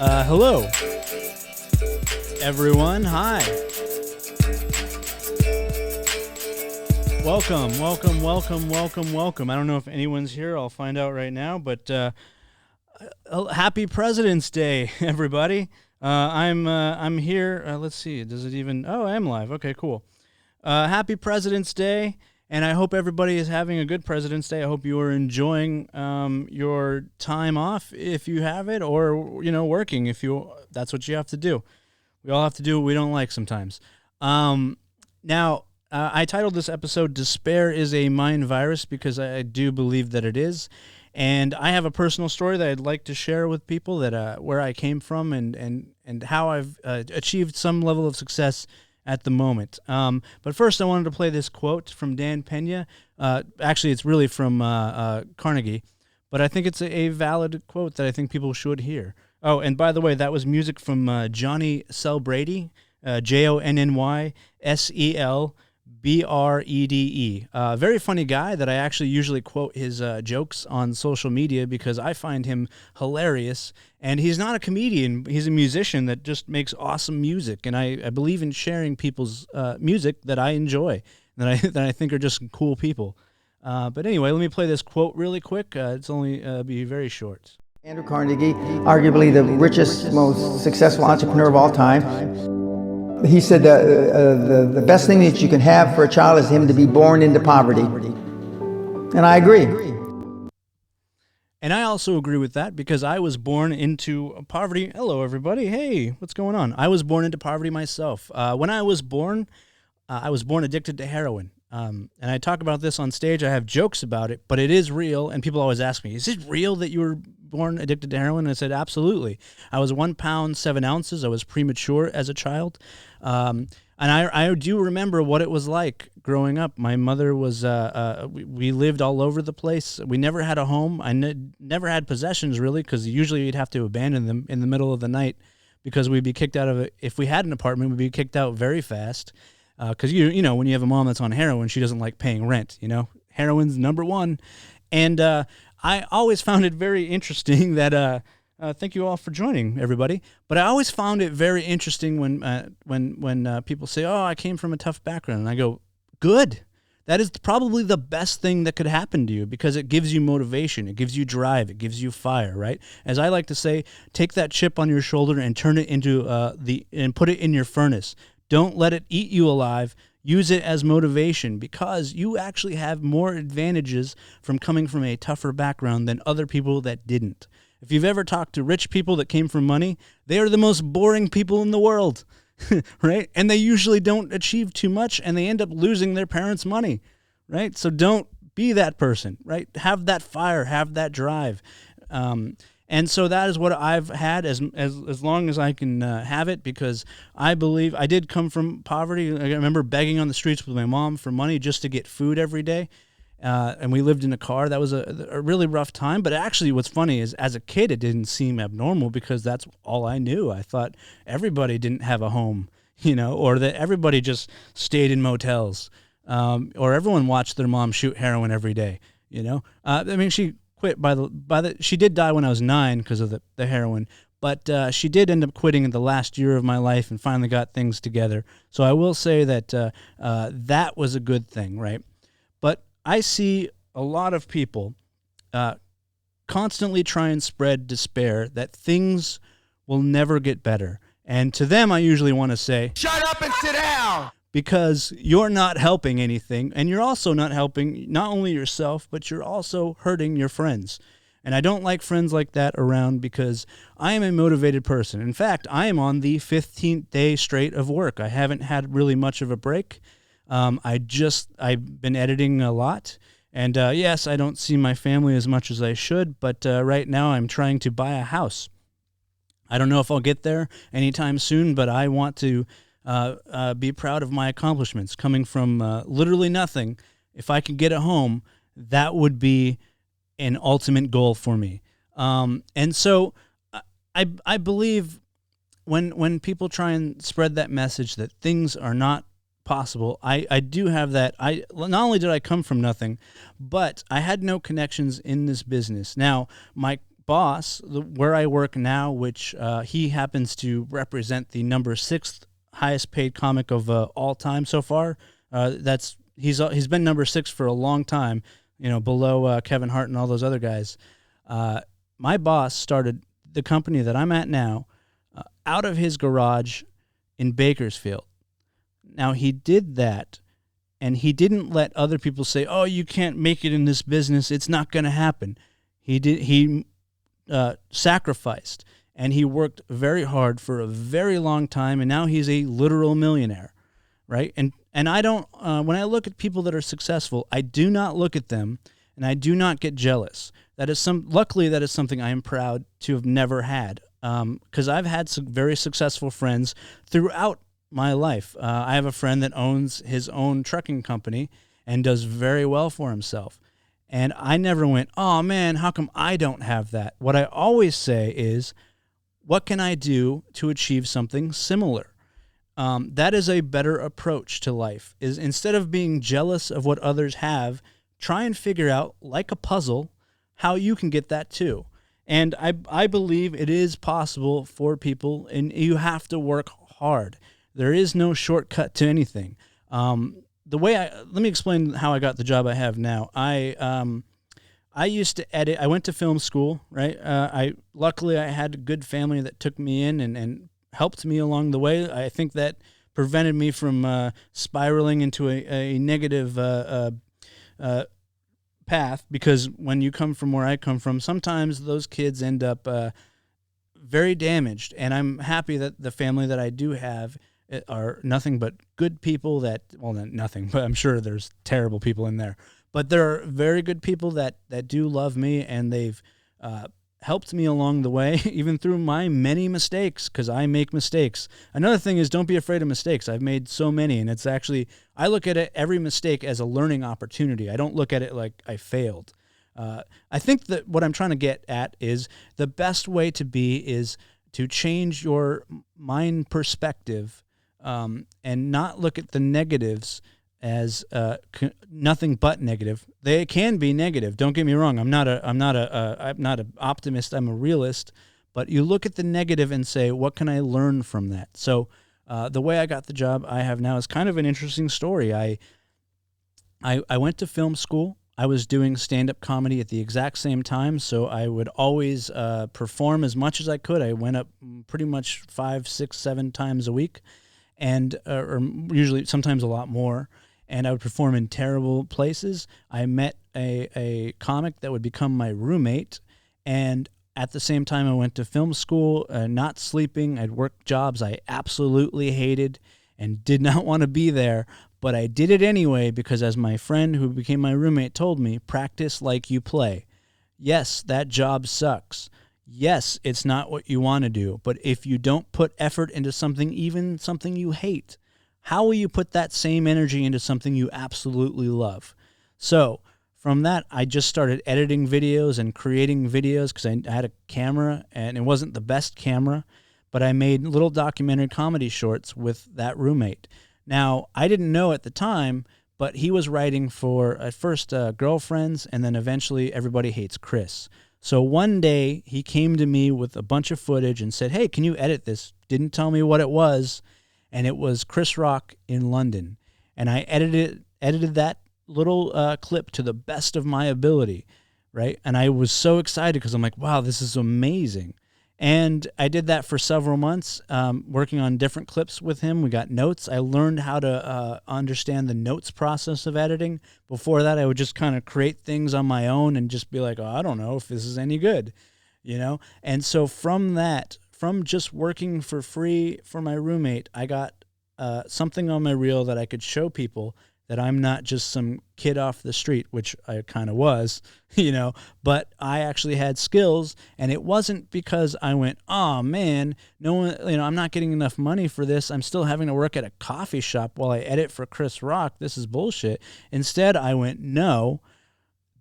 Hello, everyone. Hi. Welcome. I don't know if anyone's here. I'll find out right now. But happy President's Day, everybody. I'm here. Let's see. Does it even? Oh, I am live. Okay, cool. Happy President's Day. And I hope everybody is having a good President's Day. I hope you are enjoying your time off if you have it, or working if that's what you have to do. We all have to do what we don't like sometimes. Now, I titled this episode "Despair is a Mind Virus" because I do believe that it is, and I have a personal story that I'd like to share with people that where I came from and how I've achieved some level of success at the moment. But first, I wanted to play this quote from Dan Pena. Actually, it's really from Carnegie, but I think it's a valid quote that I think people should hear. Oh, and by the way, that was music from Johnny Selbrede, JonnySelbrede. Very funny guy that I actually usually quote his jokes on social media because I find him hilarious. And he's not a comedian. He's a musician that just makes awesome music. And I believe in sharing people's music that I enjoy, that I think are just cool people. But anyway, let me play this quote really quick. It's only be very short. Andrew Carnegie, arguably the richest, most successful entrepreneur of all time. He said the best thing that you can have for a child is him to be born into poverty. And I agree. And I also agree with that because I was born into poverty. Hello, everybody. Hey, what's going on? I was born into poverty myself. When I was born addicted to heroin. And I talk about this on stage. I have jokes about it, but it is real. And people always ask me, is it real that you were born addicted to heroin? And I said, absolutely. I was 1 pound, 7 ounces. I was premature as a child. And I do remember what it was like growing up. My mother was, we lived all over the place. We never had a home. I never had possessions, really, because usually you'd have to abandon them in the middle of the night because we'd be kicked out of it. If we had an apartment, we'd be kicked out very fast. Because, you know, when you have a mom that's on heroin, she doesn't like paying rent, Heroin's number one. And I always found it very interesting that thank you all for joining, everybody. But I always found it very interesting when people say, oh, I came from a tough background. And I go, good. That is probably the best thing that could happen to you because it gives you motivation. It gives you drive. It gives you fire, right? As I like to say, take that chip on your shoulder and turn it into and put it in your furnace. Don't let it eat you alive. Use it as motivation because you actually have more advantages from coming from a tougher background than other people that didn't. If you've ever talked to rich people that came from money, they are the most boring people in the world, right? And they usually don't achieve too much and they end up losing their parents' money, right? So don't be that person, right? Have that fire, have that drive. And so that is what I've had as long as I can have it because I believe I did come from poverty. I remember begging on the streets with my mom for money just to get food every day. And we lived in a car. That was a really rough time. But actually what's funny is as a kid, it didn't seem abnormal because that's all I knew. I thought everybody didn't have a home, or that everybody just stayed in motels or everyone watched their mom shoot heroin every day, she quit she did die when I was 9 because of the heroin, but she did end up quitting in the last year of my life and finally got things together. So I will say that that was a good thing, right? But I see a lot of people constantly try and spread despair that things will never get better. And to them, I usually want to say, shut up and sit down! Because you're not helping anything, and you're also not helping not only yourself, but you're also hurting your friends. And I don't like friends like that around because I am a motivated person. In fact, I am on the 15th day straight of work. I haven't had really much of a break. I've been editing a lot. And yes, I don't see my family as much as I should, but right now I'm trying to buy a house. I don't know if I'll get there anytime soon, but I want to be proud of my accomplishments coming from literally nothing. If I could get a home, that would be an ultimate goal for me. And so I believe when people try and spread that message that things are not possible, I do have that. Not only did I come from nothing, but I had no connections in this business. Now, my boss, where I work now, which he happens to represent the number 6th highest paid comic of all time so far. He's been number 6 for a long time, below Kevin Hart and all those other guys. My boss started the company that I'm at now out of his garage in Bakersfield. Now, he did that, and he didn't let other people say, "Oh, you can't make it in this business. It's not going to happen." He sacrificed, and he worked very hard for a very long time, and now he's a literal millionaire, right? And I don't, when I look at people that are successful, I do not look at them, and I do not get jealous. Luckily, that is something I am proud to have never had, because I've had some very successful friends throughout my life. I have a friend that owns his own trucking company and does very well for himself. And I never went, "Oh man, how come I don't have that?" What I always say is, what can I do to achieve something similar? That is a better approach to life, is instead of being jealous of what others have, try and figure out, like a puzzle, how you can get that too. And I believe it is possible for people, and you have to work hard. There is no shortcut to anything. Let me explain how I got the job I have now. I used to edit. I went to film school, right? Luckily I had a good family that took me in and helped me along the way. I think that prevented me from spiraling into a negative path, because when you come from where I come from, sometimes those kids end up very damaged. And I'm happy that the family that I do have are nothing but good people not nothing, but I'm sure there's terrible people in there. But there are very good people that do love me, and they've helped me along the way, even through my many mistakes, because I make mistakes. Another thing is, don't be afraid of mistakes. I've made so many, and it's actually, I look at every mistake as a learning opportunity. I don't look at it like I failed. I think that what I'm trying to get at is the best way to be is to change your mind perspective, and not look at the negatives as nothing but negative. They can be negative. Don't get me wrong. I'm not an optimist. I'm a realist. But you look at the negative and say, what can I learn from that? So the way I got the job I have now is kind of an interesting story. I went to film school. I was doing stand-up comedy at the exact same time, so I would always perform as much as I could. I went up pretty much 5, 6, 7 times a week, and or usually sometimes a lot more. And I would perform in terrible places. I met a comic that would become my roommate, and at the same time I went to film school, not sleeping. I'd work jobs I absolutely hated and did not want to be there, but I did it anyway because, as my friend who became my roommate told me, practice like you play. Yes, that job sucks. Yes, it's not what you want to do, but if you don't put effort into something, even something you hate, how will you put that same energy into something you absolutely love? So from that, I just started editing videos and creating videos, because I had a camera, and it wasn't the best camera, but I made little documentary comedy shorts with that roommate. Now, I didn't know at the time, but he was writing for, at first, Girlfriends, and then eventually Everybody Hates Chris. So one day, he came to me with a bunch of footage and said, "Hey, can you edit this?" Didn't tell me what it was, and it was Chris Rock in London. And I edited that little clip to the best of my ability, right? And I was so excited because I'm like, wow, this is amazing. And I did that for several months, working on different clips with him. We got notes. I learned how to understand the notes process of editing. Before that, I would just kind of create things on my own and just be like, oh, I don't know if this is any good, And so from that, from just working for free for my roommate, I got something on my reel that I could show people that I'm not just some kid off the street, which I kind of was, but I actually had skills. And it wasn't because I went, oh man, no one, I'm not getting enough money for this. I'm still having to work at a coffee shop while I edit for Chris Rock. This is bullshit. Instead, I went, no,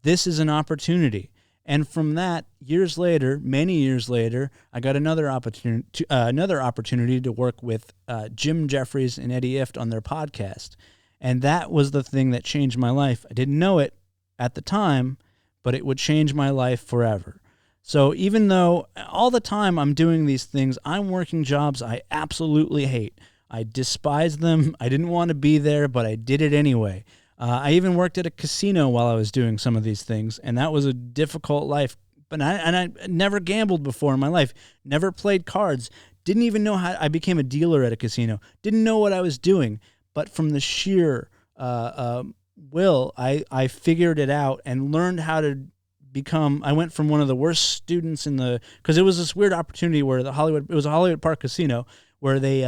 this is an opportunity. And from that, many years later, I got another opportunity to work with Jim Jeffries and Eddie Ifft on their podcast. And that was the thing that changed my life. I didn't know it at the time, but it would change my life forever. So even though all the time I'm doing these things, I'm working jobs I absolutely hate. I despise them. I didn't want to be there, but I did it anyway. I even worked at a casino while I was doing some of these things, and that was a difficult life. But I never gambled before in my life, never played cards, didn't even know how I became a dealer at a casino, didn't know what I was doing. But from the sheer will, I figured it out and learned how to become. I went from one of the worst students in the, because it was this weird opportunity where it was a Hollywood Park casino where they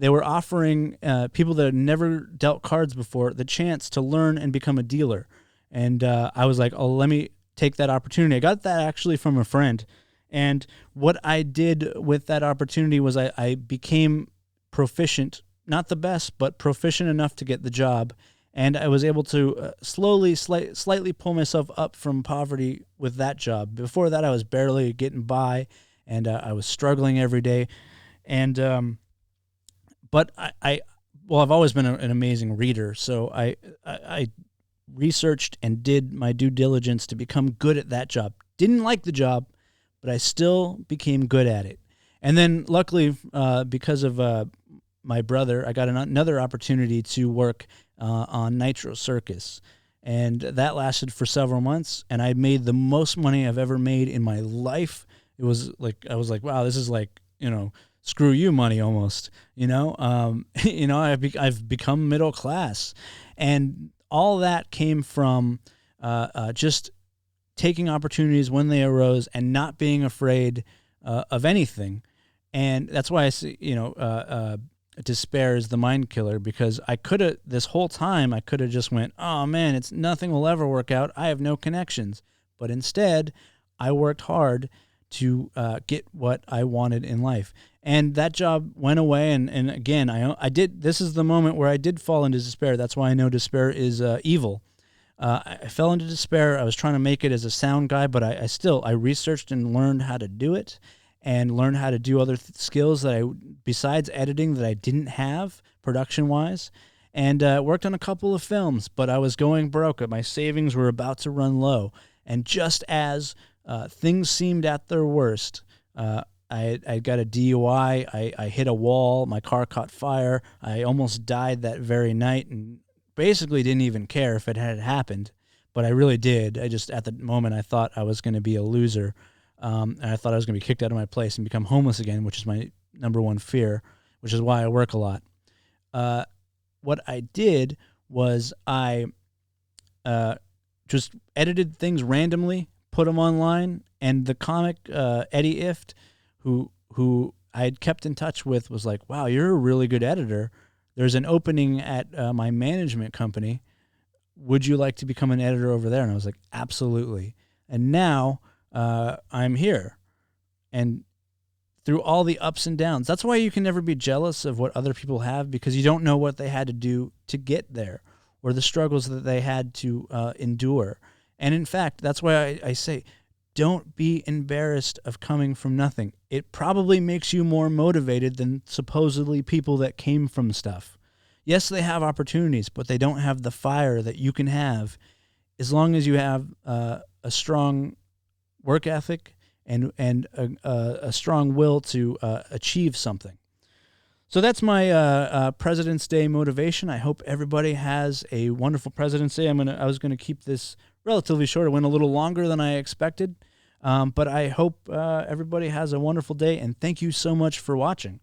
were offering people that had never dealt cards before the chance to learn and become a dealer. And I was like, oh, let me take that opportunity. I got that actually from a friend. And what I did with that opportunity was I became proficient, not the best, but proficient enough to get the job. And I was able to slightly pull myself up from poverty with that job. Before that, I was barely getting by, and I was struggling every day. And but I've always been an amazing reader, so I researched and did my due diligence to become good at that job. Didn't like the job, but I still became good at it. And then luckily, because of my brother, I got another opportunity to work on Nitro Circus. And that lasted for several months, and I made the most money I've ever made in my life. It was like, I was like, wow, this is like, screw you money almost, I've become middle class. And all that came from just taking opportunities when they arose and not being afraid of anything. And that's why I say, despair is the mind killer, because I could have, this whole time, I could have just went, oh man, nothing will ever work out. I have no connections. But instead, I worked hard to get what I wanted in life. And that job went away. And again, I did, this is the moment where I did fall into despair. That's why I know despair is evil. I fell into despair. I was trying to make it as a sound guy, but I researched and learned how to do it, and learned how to do other skills besides editing, that I didn't have production-wise, and worked on a couple of films, but I was going broke. My savings were about to run low. And just as things seemed at their worst, I got a DUI, I hit a wall, my car caught fire, I almost died that very night, and basically didn't even care if it had happened, but I really did. I just, at the moment, I thought I was going to be a loser. And I thought I was going to be kicked out of my place and become homeless again, which is my number one fear, which is why I work a lot. What I did was I just edited things randomly, put them online, and the comic Eddie Ift, who I had kept in touch with, was like, wow, you're a really good editor. There's an opening at my management company. Would you like to become an editor over there? And I was like, absolutely. And now I'm here. And through all the ups and downs, that's why you can never be jealous of what other people have, because you don't know what they had to do to get there, or the struggles that they had to endure. And in fact, that's why I say, don't be embarrassed of coming from nothing. It probably makes you more motivated than supposedly people that came from stuff. Yes, they have opportunities, but they don't have the fire that you can have, as long as you have a strong work ethic and a strong will to achieve something. So that's my President's Day motivation. I hope everybody has a wonderful President's Day. I was gonna keep this relatively short. It went a little longer than I expected, but I hope everybody has a wonderful day. And thank you so much for watching.